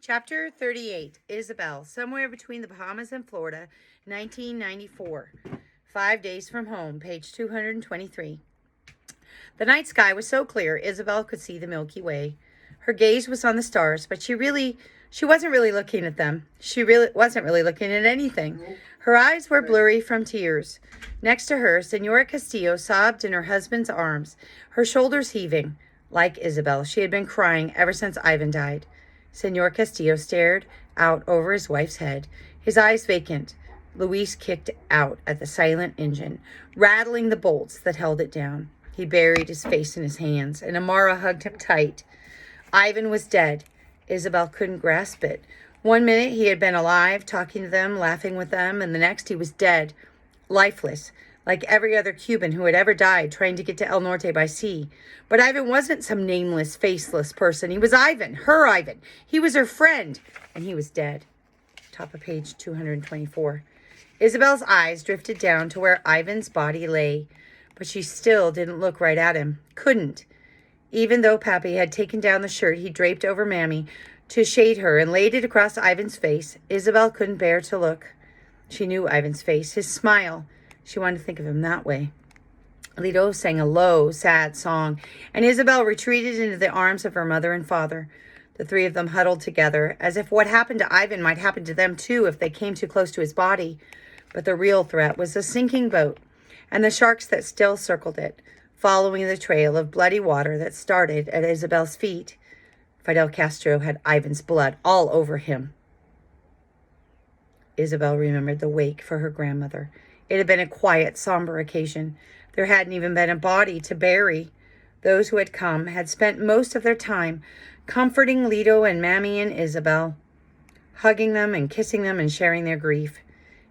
Chapter 38, Isabel, somewhere between the Bahamas and Florida, 1994. 5 days from home, page 223. The night sky was so clear, Isabel could see the Milky Way. Her gaze was on the stars, but she wasn't really looking at them. She wasn't really looking at anything. Her eyes were blurry from tears. Next to her, Senora Castillo sobbed in her husband's arms, her shoulders heaving. Like Isabel, she had been crying ever since Ivan died. Senor Castillo stared out over his wife's head, his eyes vacant. Luis kicked out at the silent engine, rattling the bolts that held it down. He buried his face in his hands, and Amara hugged him tight. Ivan was dead. Isabel couldn't grasp it. 1 minute he had been alive, talking to them, laughing with them, and the next he was dead, lifeless, like every other Cuban who had ever died trying to get to El Norte by sea. But Ivan wasn't some nameless, faceless person. He was Ivan, her Ivan. He was her friend, and he was dead. Top of page 224. Isabel's eyes drifted down to where Ivan's body lay, but she still didn't look right at him. Couldn't. Even though Pappy had taken down the shirt he draped over Mammy to shade her and laid it across Ivan's face, Isabel couldn't bear to look. She knew Ivan's face, his smile. She wanted to think of him that way. Lito sang a low, sad song, and Isabel retreated into the arms of her mother and father. The three of them huddled together, as if what happened to Ivan might happen to them too if they came too close to his body. But the real threat was the sinking boat and the sharks that still circled it, following the trail of bloody water that started at Isabel's feet. Fidel Castro had Ivan's blood all over him. Isabel remembered the wake for her grandmother. It had been a quiet, somber occasion. There hadn't even been a body to bury. Those who had come had spent most of their time comforting Lito and Mammy and Isabel, hugging them and kissing them and sharing their grief.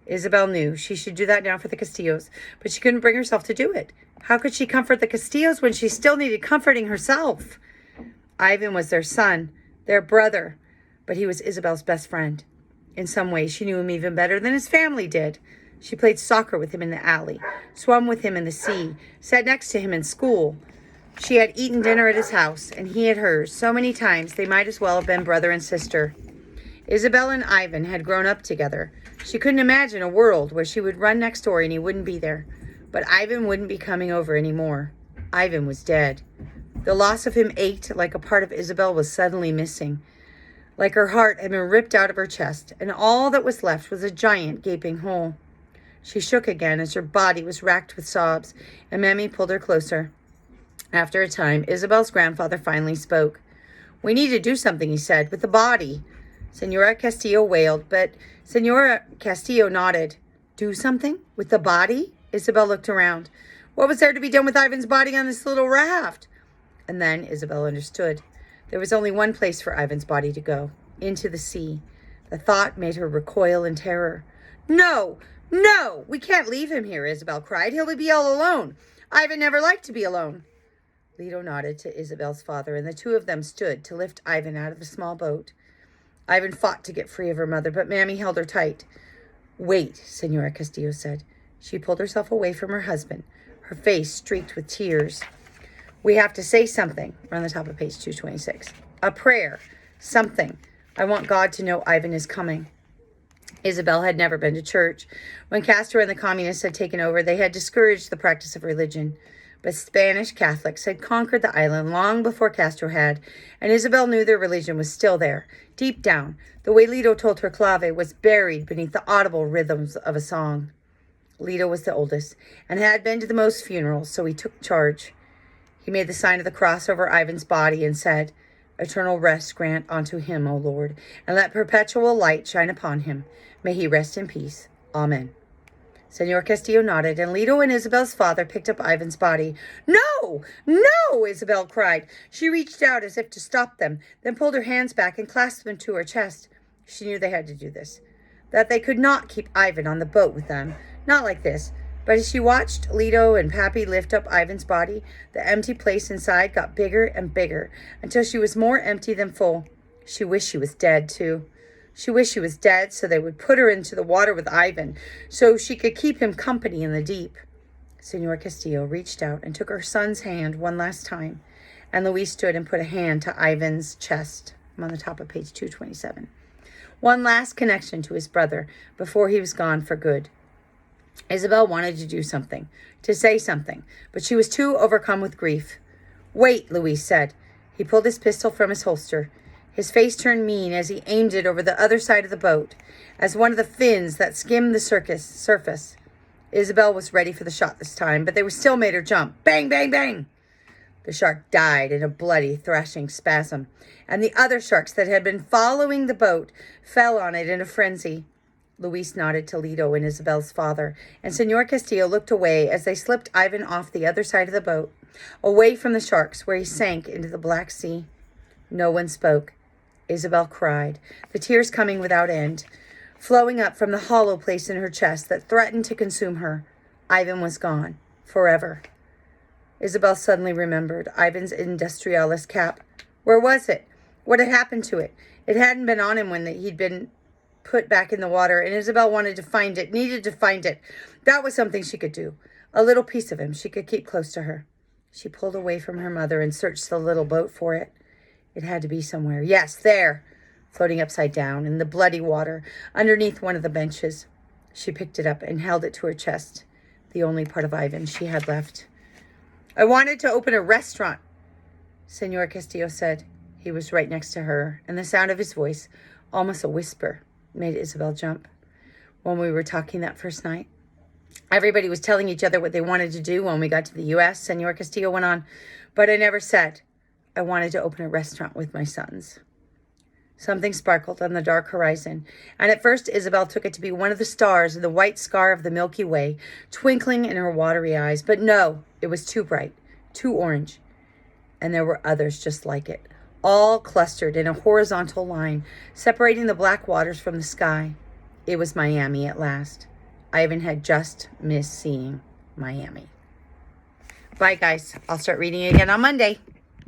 Isabel knew she should do that now for the Castillos, but she couldn't bring herself to do it. How could she comfort the Castillos when she still needed comforting herself? Ivan was their son, their brother, but he was Isabel's best friend. In some ways, she knew him even better than his family did. She played soccer with him in the alley, swum with him in the sea, sat next to him in school. She had eaten dinner at his house, and he at hers, so many times they might as well have been brother and sister. Isabel and Ivan had grown up together. She couldn't imagine a world where she would run next door and he wouldn't be there. But Ivan wouldn't be coming over anymore. Ivan was dead. The loss of him ached like a part of Isabel was suddenly missing. Like her heart had been ripped out of her chest, and all that was left was a giant gaping hole. She shook again as her body was racked with sobs, and Mammy pulled her closer. After a time, Isabel's grandfather finally spoke. "We need to do something," he said, "with the body." Senora Castillo wailed, but Senora Castillo nodded. "Do something? With the body?" Isabel looked around. What was there to be done with Ivan's body on this little raft? And then Isabel understood. There was only one place for Ivan's body to go, into the sea. The thought made her recoil in terror. "No! No! We can't leave him here," Isabel cried. "He'll be all alone. Ivan never liked to be alone." Lito nodded to Isabel's father, and the two of them stood to lift Ivan out of the small boat. Ivan fought to get free of her mother, but Mammy held her tight. "Wait," Senora Castillo said. She pulled herself away from her husband, her face streaked with tears. "We have to say something." We're on the top of page 226. "A prayer. Something. I want God to know Ivan is coming." Isabel had never been to church. When Castro and the communists had taken over, they had discouraged the practice of religion. But Spanish Catholics had conquered the island long before Castro had, and Isabel knew their religion was still there. Deep down, the way Lito told her clave was buried beneath the audible rhythms of a song. Lito was the oldest, and had been to the most funerals, so he took charge. He made the sign of the cross over Ivan's body and said, "Eternal rest grant unto him, O Lord, and let perpetual light shine upon him. May he rest in peace. Amen." Senor Castillo nodded, and Lito and Isabel's father picked up Ivan's body. "No! No!" Isabel cried. She reached out as if to stop them, then pulled her hands back and clasped them to her chest. She knew they had to do this, that they could not keep Ivan on the boat with them, not like this. But as she watched Lito and Pappy lift up Ivan's body, the empty place inside got bigger and bigger, until she was more empty than full. She wished she was dead, too. She wished she was dead so they would put her into the water with Ivan, so she could keep him company in the deep. Senor Castillo reached out and took her son's hand one last time, and Luis stood and put a hand to Ivan's chest. I'm on the top of page 227. One last connection to his brother before he was gone for good. Isabel wanted to do something, to say something, but she was too overcome with grief. "Wait," Luis said. He pulled his pistol from his holster. His face turned mean as he aimed it over the other side of the boat, as one of the fins that skimmed the surface. Isabel was ready for the shot this time, but they still made her jump. Bang, bang, bang! The shark died in a bloody, thrashing spasm, and the other sharks that had been following the boat fell on it in a frenzy. Luis nodded to Lito and Isabel's father, and Senor Castillo looked away as they slipped Ivan off the other side of the boat, away from the sharks, where he sank into the Black Sea. No one spoke. Isabel cried, the tears coming without end, flowing up from the hollow place in her chest that threatened to consume her. Ivan was gone, forever. Isabel suddenly remembered Ivan's Industrialis cap. Where was it? What had happened to it? It hadn't been on him when he'd been put back in the water, and Isabel wanted to find it, needed to find it. That was something she could do. A little piece of him she could keep close to her. She pulled away from her mother and searched the little boat for it. It had to be somewhere. Yes, there, floating upside down in the bloody water underneath one of the benches. She picked it up and held it to her chest, the only part of Ivan she had left. "I wanted to open a restaurant," Senor Castillo said. He was right next to her, and the sound of his voice, almost a whisper, made Isabel jump. "When we were talking that first night, everybody was telling each other what they wanted to do when we got to the U.S., Senor Castillo went on, but I never said I wanted to open a restaurant with my sons." Something sparkled on the dark horizon, and at first Isabel took it to be one of the stars in the white scar of the Milky Way, twinkling in her watery eyes. But no, it was too bright, too orange. And there were others just like it, all clustered in a horizontal line, separating the black waters from the sky. It was Miami at last. Ivan had just missed seeing Miami. Bye, guys. I'll start reading again on Monday.